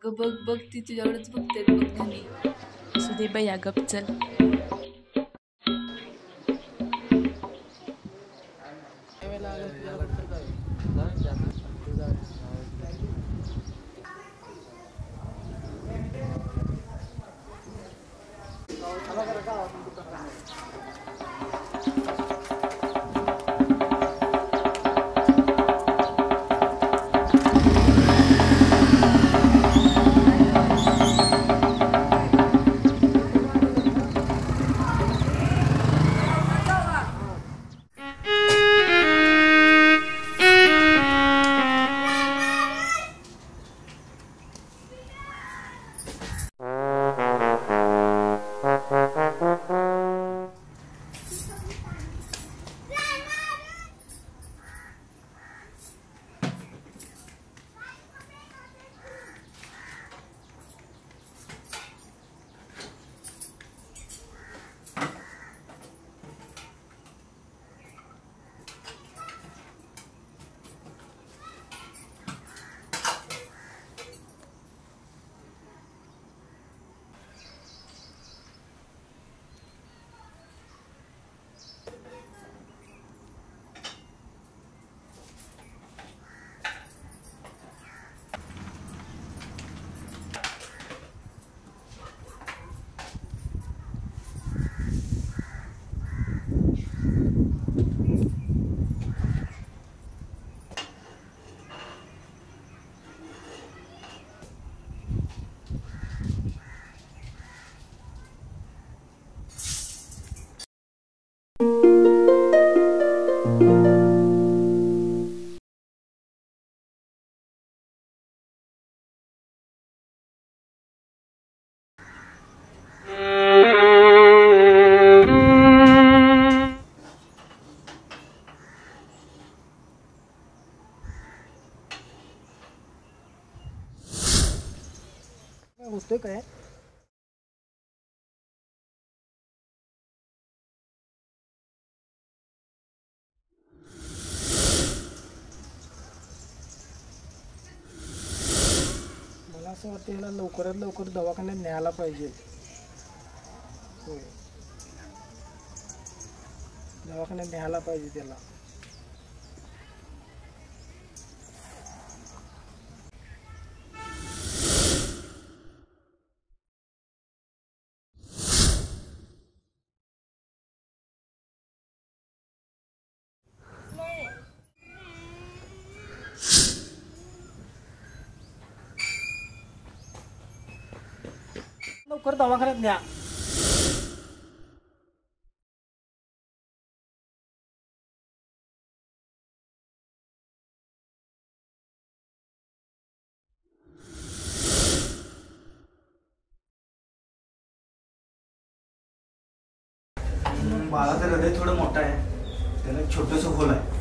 अगं बघ बघ ती तुझ्यावरच बघते बघ त्यांनी. असू दे बाई गप चल. होतोय काय? मला असं वाटतं याला लवकरात लवकर दवाखान्यात न्यायला पाहिजे. होय, दवाखान्यात न्यायला पाहिजे त्याला. लवकर दवाखान्यात न्या. बाळाचं हृदय थोडं मोठं आहे, त्याला एक छोटंसं होल आहे.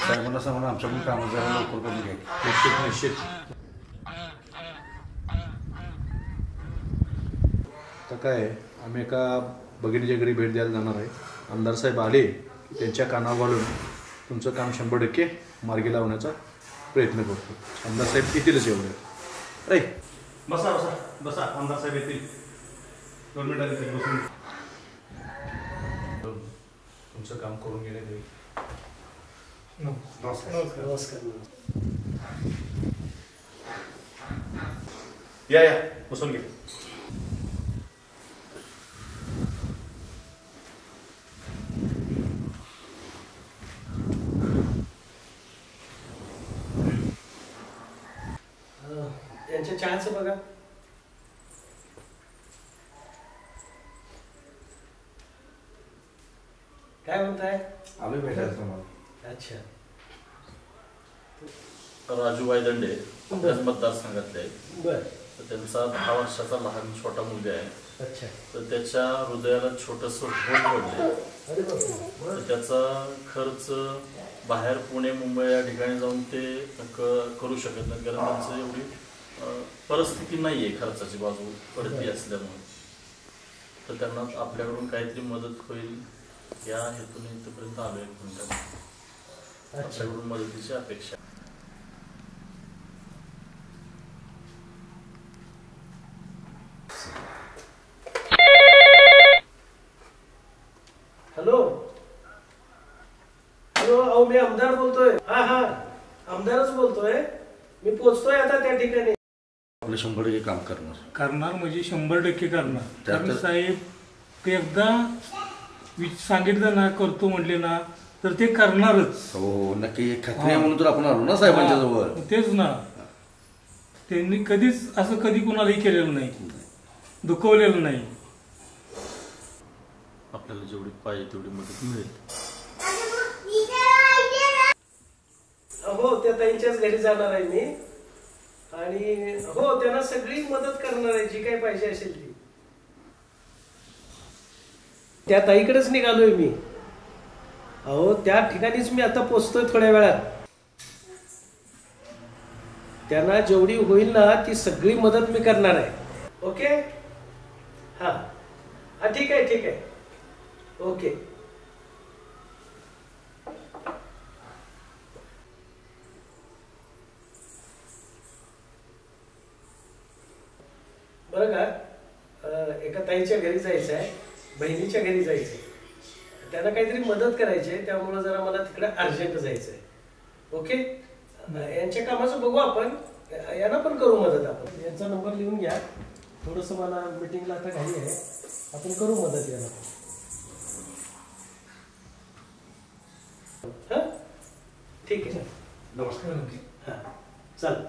साहेबांना सांगून आमच्या पण कामं जरा लवकर करून घ्या. निश्चित. आता काय आहे, आम्ही एका भगिनीच्या घरी भेट द्यायला जाणार आहे. आमदार साहेब आले की त्यांच्या कानावर घालून तुमचं काम 100% मार्गी लावण्याचा प्रयत्न करतो. आमदार साहेब येतीलच एवढे. अरे बसा बसा बसा, आमदार साहेब येतील. 2 मिनिटात येतील, बसून. तुमचं काम करून गेले. नमस्कार. या बसून घे. यांच्या चहाचं बघा. काय म्हणताय? आलोय भेटायला तुम्हाला. अच्छा. राजू वायदंडे त्याच मतदारसंघातले आहेत. बर. तर त्यांचा 10 वर्षाचा लहान छोटा मुलगा आहे. अच्छा. तर त्याच्या हृदयाला छोटंसं भोग पडलंय. अरे बापरे. तर त्याचा खर्च बाहेर पुणे मुंबई या ठिकाणी जाऊन ते करू शकत नाही, कारण त्यांचं एवढी परिस्थिती नाही आहे खर्चाची बाजू पडती असल्यामुळे. तर त्यांना आपल्याकडून काहीतरी मदत होईल या हेतून इथपर्यंत आलो आहे. आपल्याकडून मदतीची अपेक्षा. हॅलो. अहो मी आमदार बोलतोय. हा आमदारच बोलतोय. मी पोचतोय आता त्या ठिकाणी. आपलं 100% काम करणार म्हणजे 100% करणार. त्यात- कारण साहेब ते एकदा सांगितलं ना, करतो म्हणले ना, तर ते करणारच. हो नक्की. खात्री आहे म्हणून तर आपण आलो ना साहेबांच्या जवळ. तेच ना. त्यांनी कधीच असं कधी कोणालाही केलेलं नाही, दुखवलेलं नाही. आपल्याला जेवढी पाहिजे तेवढी मदत मिळेल. हो त्या ताईंच्याच घरी जाणार आहे मी. आणि हो त्यांना सगळी मदत करणार आहे जी काही पाहिजे असेल ती. त्या ताईकडेच निघालोय मी. अहो त्या ठिकाणीच मी आता पोचतोय थोड्या वेळात. त्यांना जेवढी होईल ना ती सगळी मदत मी करणार आहे. ओके. हा ठीक आहे. ओके. बरं का, एका ताईच्या घरी जायचं आहे, बहिणीच्या घरी जायचं आहे. त्यांना काहीतरी मदत करायची आहे, त्यामुळे जरा मला तिकडे अर्जंट जायचं आहे. ओके. यांच्या कामाचं बघू आपण. यांना पण करू मदत आपण. यांचा नंबर लिहून घ्या. थोडंसं मला मीटिंगला आता घाई आहे. आपण करू मदत यांना. हा ठीक आहे. नमस्कार. हा चल.